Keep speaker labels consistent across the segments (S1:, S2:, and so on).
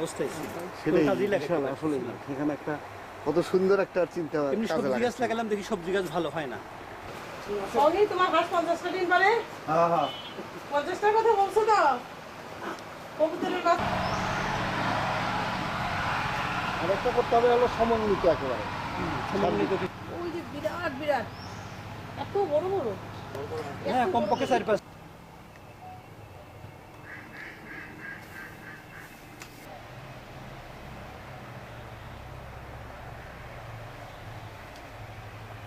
S1: অবস্থায় ছিল।
S2: সেটাই
S1: কাজেই লাগাতে
S2: বিশাল, আসলে এখানে একটা কত সুন্দর একটা চিন্তা
S1: এমনি
S2: কাজে
S1: সবজি গাছ
S2: লাগাচ্ছে।
S1: লাগালাম, দেখি সবজি গাছ ভালো হয় না।
S3: সঙ্গেই তোমার হাঁস 50টা ডিম পারে।
S2: হ্যাঁ হ্যাঁ
S3: 50টার কথা বলছো তো কবুতরের কথা।
S2: আর একটা করতে হবে হলো সমন্বিত একেবারে।
S1: সমন্বিত কি?
S3: ওই যে বিরাট বিরাট এত বড় বড়।
S1: হ্যাঁ, কমপক্ষে 4-5।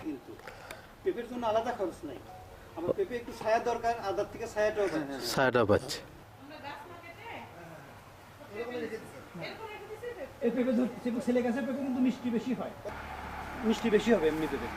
S1: কিন্তু পেঁপের জন্য আলাদা খরচ নাই। আমার পেঁপে একটু ছায়া দরকার, আদার থেকে ছায়াটাও পাচ্ছে।
S4: ছায়াটা পাচ্ছে।
S1: এই পেঁপে ধরছে ছেলে গাছের পেঁপে কিন্তু মিষ্টি বেশি হয়, মিষ্টি বেশি হবে এমনি পেঁপে।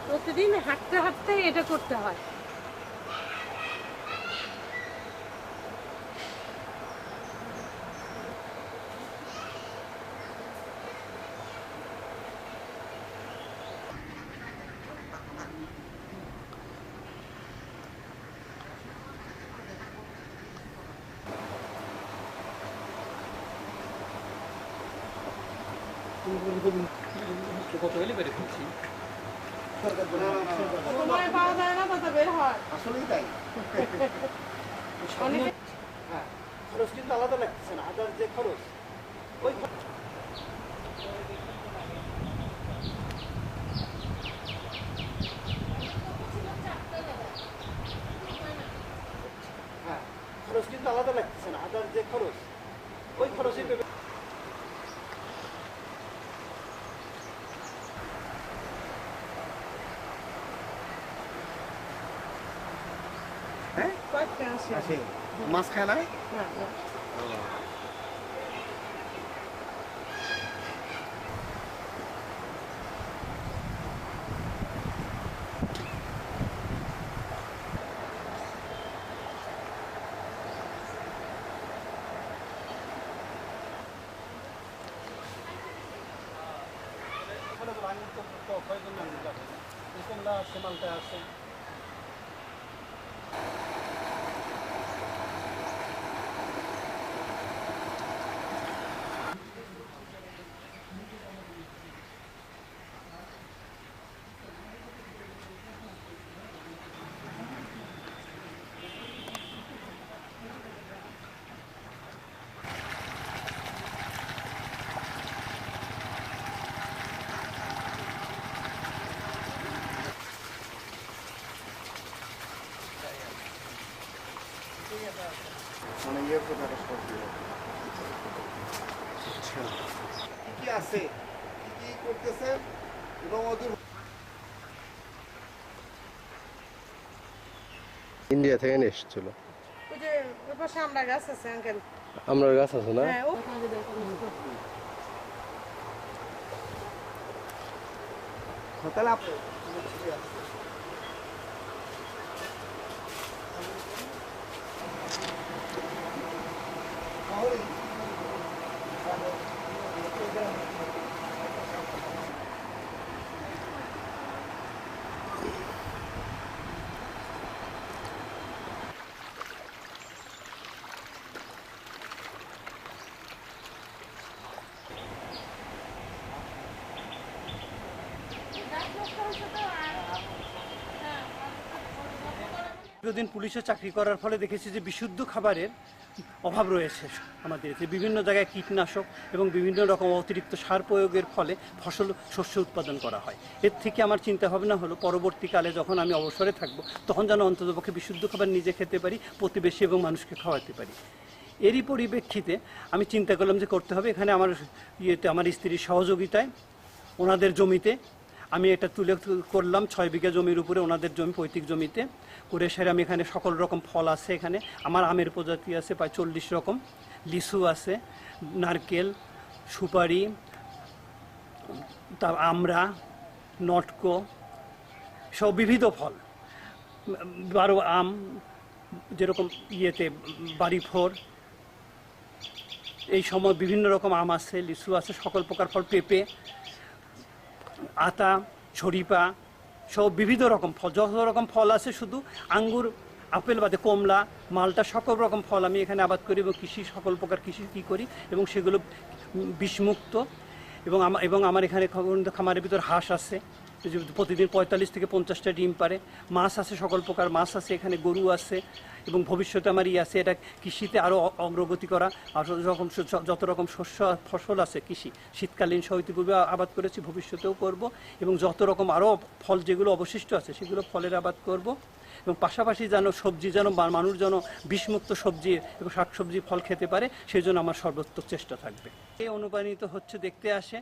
S3: প্রতিদিন হাঁটতে হাঁটতে এটা করতে হয়।
S1: কত হলে বেড়ে ফেলছি।
S3: সময় পাওয়া যায় না, তাতে বের হয়।
S2: আসলেই তাই।
S3: অনেকে
S1: হ্যাঁ, খরচ কিন্তু আলাদা লাগতেছে না, আদার যে খরচ ওই হ্যাঁ, খরচ কিন্তু আলাদা লাগতেছে না, আদার যে খরচ ওই খরচই পেবে।
S2: হ্যাঁ
S3: কয়েকটা আসে।
S2: আসে মাছ খায় না?
S3: না, না।
S1: কয়জন মানুষ যাবে? কমলা আছে, মালটা আছে।
S2: মানে ইয়ের কথাটা সব দিয়ে। কি কি আছে, কি কি করতেছেন এবং ওদের
S4: ইন্ডিয়া থেকে নিয়ে এসেছিল।
S3: ওই যে ওই পাশে আমরা গাছ আছে আঙ্কেল।
S4: আমরা গাছ আছে না?
S3: হ্যাঁ, ও
S2: তাহলে আপনি
S1: দীর্ঘদিন পুলিশে চাকরি করার ফলে দেখেছি যে বিশুদ্ধ খাবারের অভাব রয়েছে আমাদের দেশে। বিভিন্ন জায়গায় কীটনাশক এবং বিভিন্ন রকম অতিরিক্ত সার প্রয়োগের ফলে শস্য উৎপাদন করা হয়। এর থেকে আমার চিন্তা ভাবনা হলো পরবর্তীকালে যখন আমি অবসরে থাকব তখন যেন অন্ততপক্ষে বিশুদ্ধ খাবার নিজে খেতে পারি, প্রতিবেশী এবং মানুষকে খাওয়াতে পারি। এরই পরিপ্রেক্ষিতে আমি চিন্তা করলাম যে করতে হবে এখানে আমার আমার স্ত্রীর সহযোগিতায় ওনাদের জমিতে আমি এটা করলাম 6 বিঘা জমির উপরে, ওনাদের জমি পৈতৃক জমিতে করে সেরে আমি এখানে সকল রকম ফল আছে, এখানে আমার আমের প্রজাতি আছে প্রায় 40 রকম, লিচু আছে, নারকেল, সুপারি, আমড়া, নটকো, সব বিবিধ ফল, বারো আম, যেরকম ইয়েতে বাড়ি ফোর, এই সময় বিভিন্ন রকম আম আছে, লিচু আছে, সকল প্রকার ফল, পেঁপে, আতা, ছড়িপা, সব বিবিধ রকম ফল, যত রকম ফল আছে, শুধু আঙ্গুর, আপেল বাদে কমলা, মালটা, সকল রকম ফল আমি এখানে আবাদ করি এবং কৃষি, সকল প্রকার কৃষি কী করি এবং সেগুলো বিষমুক্ত। এবং আমার এখানে খামারের ভিতর হাঁস আছে, যে প্রতিদিন 45 থেকে 50টা ডিম পারে, মাছ আছে, সকল প্রকার মাছ আছে, এখানে গরু আছে এবং ভবিষ্যতে আমার আছে এটা কৃষিতে আরও অগ্রগতি করা। আর যত রকম শস্য ফসল আছে কৃষি, শীতকালীন ইতিপূর্বে আবাদ করেছি, ভবিষ্যতেও করব এবং যত রকম আরও ফল যেগুলো অবশিষ্ট আছে সেগুলো ফলের আবাদ করব এবং পাশাপাশি যেন সবজি, যেন মানুষ যেন বিষমুক্ত সবজি এবং শাকসবজি ফল খেতে পারে, সেই জন্য আমার সর্বোত্তম চেষ্টা থাকবে। এই অনুপ্রাণিত হচ্ছে, দেখতে আসে,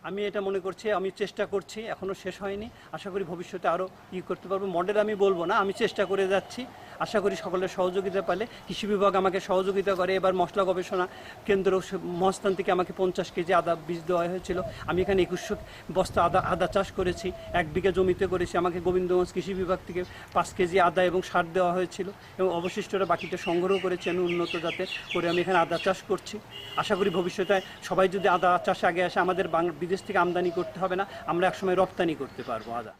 S1: আমি এটা মনে করছি, আমি চেষ্টা করছি, এখনও শেষ হয়নি, আশা করি ভবিষ্যতে আরও করতে পারবো। মডেল আমি বলবো না, আমি চেষ্টা করে যাচ্ছি, আশা করি সকলের সহযোগিতা পেলে। কৃষি বিভাগ আমাকে সহযোগিতা করে, এবার মশলা গবেষণা কেন্দ্র মহাস্থান থেকে আমাকে 50 কেজি আদা বীজ দেওয়া হয়েছিল। আমি এখানে 2100 বস্তা আদা চাষ করেছি, 1 বিঘা জমিতে করেছি। আমাকে গোবিন্দগঞ্জ কৃষি বিভাগ থেকে 5 কেজি আদা এবং সার দেওয়া হয়েছিল এবং অবশিষ্টটা বাকিটা সংগ্রহ করেছি আমি উন্নত জাতের করে। আমি এখানে আদা চাষ করছি, আশা করি ভবিষ্যতে সবাই যদি আদা চাষে আগে আসে, আমাদের বিদেশ থেকে আমদানি করতে হবে না, আমরা একসময় রপ্তানি করতে পারবো আদা।